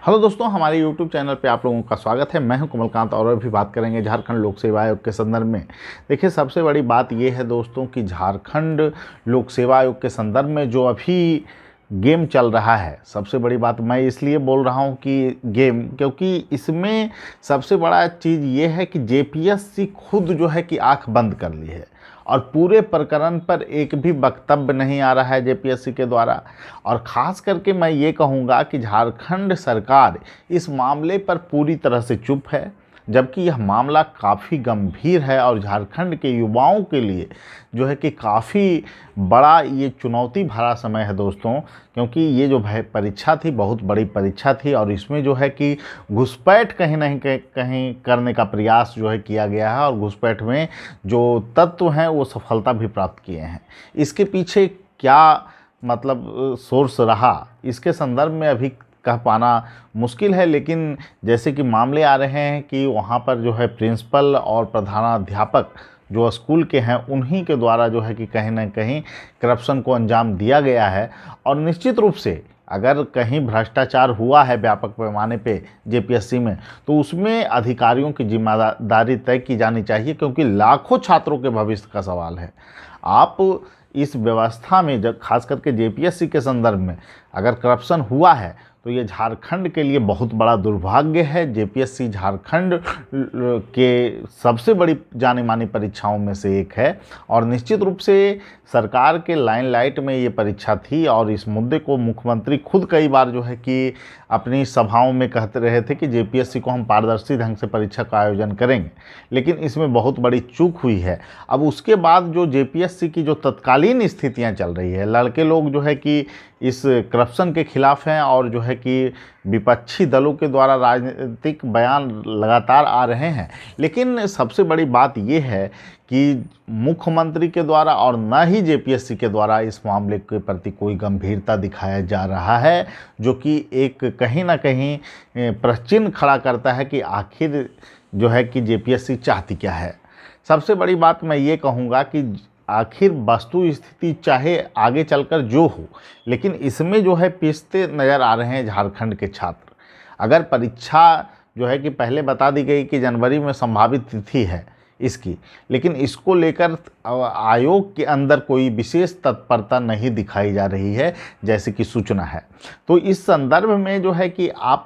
Hello दोस्तों, हमारे YouTube channel पे आप लोगों का स्वागत है। मैं हूं कमलकांत और अभी बात करेंगे झारखंड लोक सेवा आयोग के संदर्भ में। देखिए, सबसे बड़ी बात ये है दोस्तों कि झारखंड लोक सेवा आयोग के संदर्भ में जो अभी गेम चल रहा है, सबसे बड़ी बात मैं इसलिए बोल रहा हूं कि गेम, क्योंकि इसमें सबसे बड़ा चीज़ ये है कि जेपीएससी खुद जो है कि आंख बंद कर ली है और पूरे प्रकरण पर एक भी वक्तव्य नहीं आ रहा है जेपीएससी के द्वारा। और ख़ास करके मैं ये कहूँगा कि झारखंड सरकार इस मामले पर पूरी तरह से चुप है, जबकि यह मामला काफ़ी गंभीर है और झारखंड के युवाओं के लिए जो है कि काफ़ी बड़ा ये चुनौती भरा समय है दोस्तों। क्योंकि ये जो परीक्षा थी, बहुत बड़ी परीक्षा थी और इसमें जो है कि घुसपैठ कहीं नहीं कहीं करने का प्रयास जो है किया गया है और घुसपैठ में जो तत्व हैं वो सफलता भी प्राप्त किए हैं। इसके पीछे क्या मतलब सोर्स रहा, इसके संदर्भ में अभी कह पाना मुश्किल है, लेकिन जैसे कि मामले आ रहे हैं कि वहाँ पर जो है प्रिंसिपल और प्रधानाध्यापक जो स्कूल के हैं उन्हीं के द्वारा जो है कि कहीं ना कहीं करप्शन को अंजाम दिया गया है। और निश्चित रूप से अगर कहीं भ्रष्टाचार हुआ है व्यापक पैमाने पे जेपीएससी में, तो उसमें अधिकारियों की जिम्मेदारी तय की जानी चाहिए, क्योंकि लाखों छात्रों के भविष्य का सवाल है। आप इस व्यवस्था में जब खास करके जेपीएससी के संदर्भ में अगर करप्शन हुआ है तो ये झारखंड के लिए बहुत बड़ा दुर्भाग्य है। जेपीएससी झारखंड के सबसे बड़ी जानी मानी परीक्षाओं में से एक है और निश्चित रूप से सरकार के लाइमलाइट में ये परीक्षा थी और इस मुद्दे को मुख्यमंत्री खुद कई बार जो है कि अपनी सभाओं में कहते रहे थे कि जेपीएससी को हम पारदर्शी ढंग से परीक्षा का आयोजन करेंगे, लेकिन इसमें बहुत बड़ी चूक हुई है। अब उसके बाद जो जेपीएससी की जो तत्कालीन स्थितियां चल रही है, लड़के लोग जो है कि इस करप्शन के खिलाफ हैं और जो है कि विपक्षी दलों के द्वारा राजनीतिक बयान लगातार आ रहे हैं, लेकिन सबसे बड़ी बात यह है कि मुख्यमंत्री के द्वारा और न ही जेपीएससी के द्वारा इस मामले के प्रति कोई गंभीरता दिखाया जा रहा है, जो कि एक कहीं ना कहीं प्रश्न खड़ा करता है कि आखिर जो है कि जेपीएससी चाहती क्या है। सबसे बड़ी बात मैं ये कहूँगा कि आखिर वस्तु स्थिति चाहे आगे चलकर जो हो, लेकिन इसमें जो है पिसते नज़र आ रहे हैं झारखंड के छात्र। अगर परीक्षा जो है कि पहले बता दी गई कि जनवरी में संभावित तिथि है इसकी, लेकिन इसको लेकर आयोग के अंदर कोई विशेष तत्परता नहीं दिखाई जा रही है जैसे कि सूचना है। तो इस संदर्भ में जो है कि आप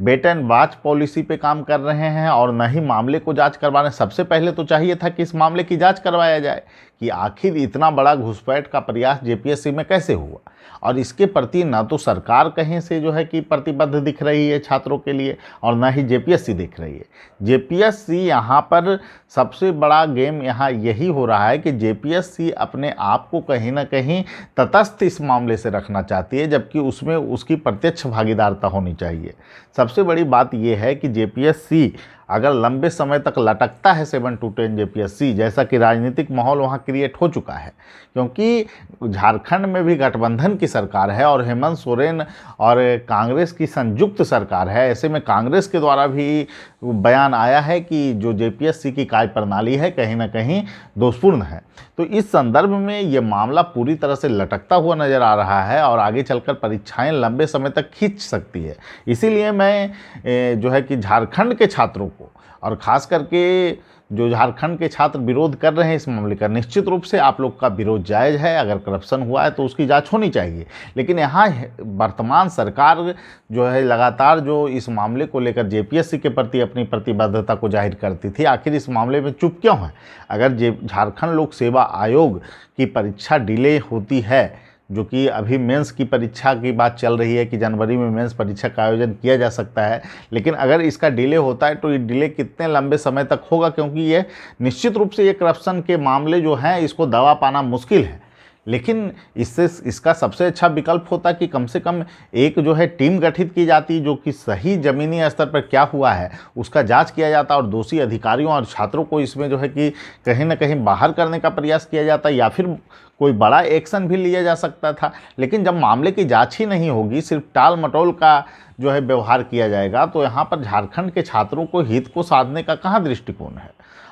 वेट एंड वॉच पॉलिसी पे काम कर रहे हैं और न ही मामले को जांच करवा रहे हैं। सबसे पहले तो चाहिए था कि इस मामले की जांच करवाया जाए कि आखिर इतना बड़ा घुसपैठ का प्रयास जेपीएससी में कैसे हुआ, और इसके प्रति ना तो सरकार कहीं से जो है कि प्रतिबद्ध दिख रही है छात्रों के लिए और ना ही जेपीएससी दिख रही है। जेपीएससी यहाँ पर सबसे बड़ा गेम यहाँ यही हो रहा है कि जेपीएससी अपने आप को कहीं ना कहीं तटस्थ इस मामले से रखना चाहती है, जबकि उसमें उसकी प्रत्यक्ष भागीदारता होनी चाहिए। सबसे बड़ी बात यह है कि जेपीएससी अगर लंबे समय तक लटकता है 7 to 10 जेपीएससी, जैसा कि राजनीतिक माहौल वहाँ क्रिएट हो चुका है, क्योंकि झारखंड में भी गठबंधन की सरकार है और हेमंत सोरेन और कांग्रेस की संयुक्त सरकार है। ऐसे में कांग्रेस के द्वारा भी बयान आया है कि जो जेपीएससी की कार्य प्रणाली है कहीं ना कहीं दोषपूर्ण है। तो इस संदर्भ में ये मामला पूरी तरह से लटकता हुआ नज़र आ रहा है और आगे चलकर परीक्षाएं लंबे समय तक खींच सकती है। इसीलिए मैं जो है कि झारखंड के छात्रों को और ख़ास करके जो झारखंड के छात्र विरोध कर रहे हैं इस मामले का, निश्चित रूप से आप लोग का विरोध जायज़ है। अगर करप्शन हुआ है तो उसकी जांच होनी चाहिए, लेकिन यहाँ वर्तमान सरकार जो है लगातार जो इस मामले को लेकर जेपीएससी के प्रति अपनी प्रतिबद्धता को जाहिर करती थी, आखिर इस मामले में चुप क्यों है। अगर झारखंड लोक सेवा आयोग की परीक्षा डिले होती है, जो कि अभी मेंस की परीक्षा की बात चल रही है कि जनवरी में मेंस परीक्षा का आयोजन किया जा सकता है, लेकिन अगर इसका डिले होता है तो ये डिले कितने लंबे समय तक होगा, क्योंकि ये निश्चित रूप से ये करप्शन के मामले जो हैं इसको दबा पाना मुश्किल है। लेकिन इसका सबसे अच्छा विकल्प होता कि कम से कम एक जो है टीम गठित की जाती, जो कि सही ज़मीनी स्तर पर क्या हुआ है उसका जांच किया जाता और दोषी अधिकारियों और छात्रों को इसमें जो है कि कहीं ना कहीं बाहर करने का प्रयास किया जाता, या फिर कोई बड़ा एक्शन भी लिया जा सकता था। लेकिन जब मामले की जांच ही नहीं होगी, सिर्फ टाल मटोल का जो है व्यवहार किया जाएगा, तो यहाँ पर झारखंड के छात्रों को हित को साधने का कहाँ दृष्टिकोण है।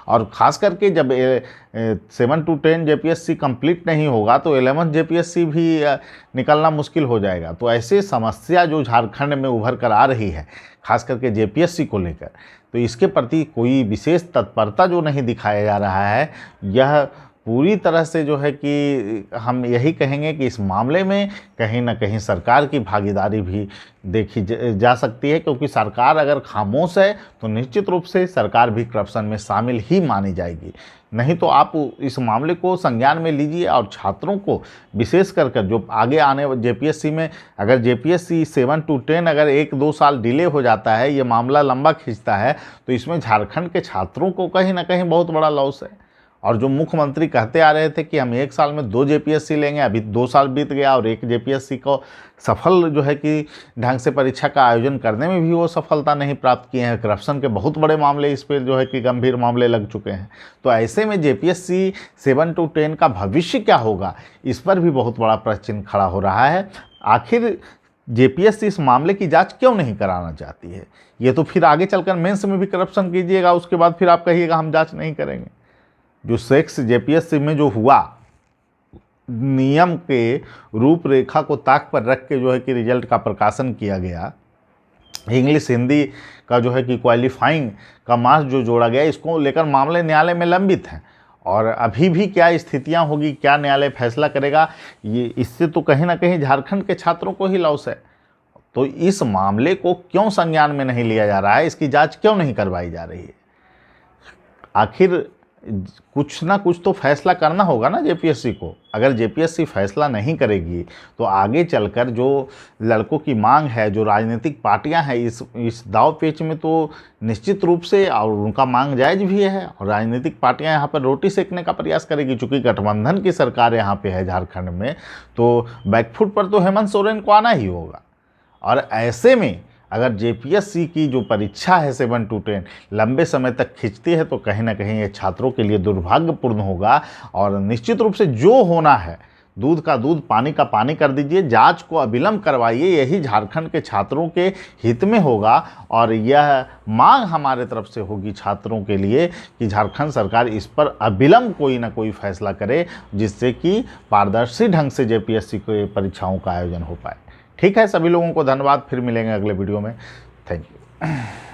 और ख़ास करके जब 7 to 10 जेपीएससी कंप्लीट नहीं होगा तो 11th जेपीएससी भी निकलना मुश्किल हो जाएगा। तो ऐसे समस्या जो झारखंड में उभर कर आ रही है, खास करके जेपीएससी को लेकर, तो इसके प्रति कोई विशेष तत्परता जो नहीं दिखाया जा रहा है, यह पूरी तरह से जो है कि हम यही कहेंगे कि इस मामले में कहीं ना कहीं सरकार की भागीदारी भी देखी जा सकती है, क्योंकि सरकार अगर खामोश है तो निश्चित रूप से सरकार भी करप्शन में शामिल ही मानी जाएगी। नहीं तो आप इस मामले को संज्ञान में लीजिए और छात्रों को विशेष कर जो आगे आने जेपीएससी में, अगर जेपीएससी 7 to 10 अगर 1-2 साल डिले हो जाता है, ये मामला लंबा खींचता है, तो इसमें झारखंड के छात्रों को कहीं ना कहीं बहुत बड़ा लॉस है। और जो मुख्यमंत्री कहते आ रहे थे कि हम 1 साल में 2 जेपीएससी लेंगे, अभी 2 साल बीत गया और 1 जेपीएससी को सफल जो है कि ढंग से परीक्षा का आयोजन करने में भी वो सफलता नहीं प्राप्त किए हैं। करप्शन के बहुत बड़े मामले इस पर जो है कि गंभीर मामले लग चुके हैं। तो ऐसे में जेपीएससी 7 to 10 का भविष्य क्या होगा, इस पर भी बहुत बड़ा प्रश्न चिन्ह खड़ा हो रहा है। आखिर जेपीएससी इस मामले की जांच क्यों नहीं कराना चाहती है? ये तो फिर आगे चलकर मेंस में भी करप्शन कीजिएगा, उसके बाद फिर आप कहिएगा हम जांच नहीं करेंगे। जो सेक्स जेपीएससी में जो हुआ, नियम के रूपरेखा को ताक पर रख के जो है कि रिजल्ट का प्रकाशन किया गया, इंग्लिश हिंदी का जो है कि क्वालिफाइंग का मार्क्स जो जोड़ा गया, इसको लेकर मामले न्यायालय में लंबित हैं। और अभी भी क्या स्थितियां होगी, क्या न्यायालय फैसला करेगा, ये इससे तो कहीं ना कहीं झारखंड के छात्रों को ही लॉस है। तो इस मामले को क्यों संज्ञान में नहीं लिया जा रहा है, इसकी जांच क्यों नहीं करवाई जा रही है? आखिर कुछ ना कुछ तो फैसला करना होगा ना जेपीएससी को। अगर जेपीएससी फैसला नहीं करेगी तो आगे चलकर जो लड़कों की मांग है, जो राजनीतिक पार्टियां हैं, इस दाव पेच में तो निश्चित रूप से, और उनका मांग जायज़ भी है, और राजनीतिक पार्टियां यहाँ पर रोटी सेकने का प्रयास करेगी। चूँकि गठबंधन की सरकार यहाँ पे है झारखंड में, तो बैकफुट पर तो हेमंत सोरेन को आना ही होगा। और ऐसे में अगर जेपीएससी की जो परीक्षा है 7 to 10 लंबे समय तक खिंचती है, तो कहीं ना कहीं ये छात्रों के लिए दुर्भाग्यपूर्ण होगा। और निश्चित रूप से जो होना है, दूध का दूध पानी का पानी कर दीजिए, जांच को अविलंब करवाइए, यही झारखंड के छात्रों के हित में होगा। और यह मांग हमारे तरफ से होगी छात्रों के लिए कि झारखंड सरकार इस पर अविलंब कोई ना कोई फैसला करे, जिससे कि पारदर्शी ढंग से जेपीएससी के परीक्षाओं का आयोजन हो पाए। ठीक है, सभी लोगों को धन्यवाद। फिर मिलेंगे अगले वीडियो में। Thank you.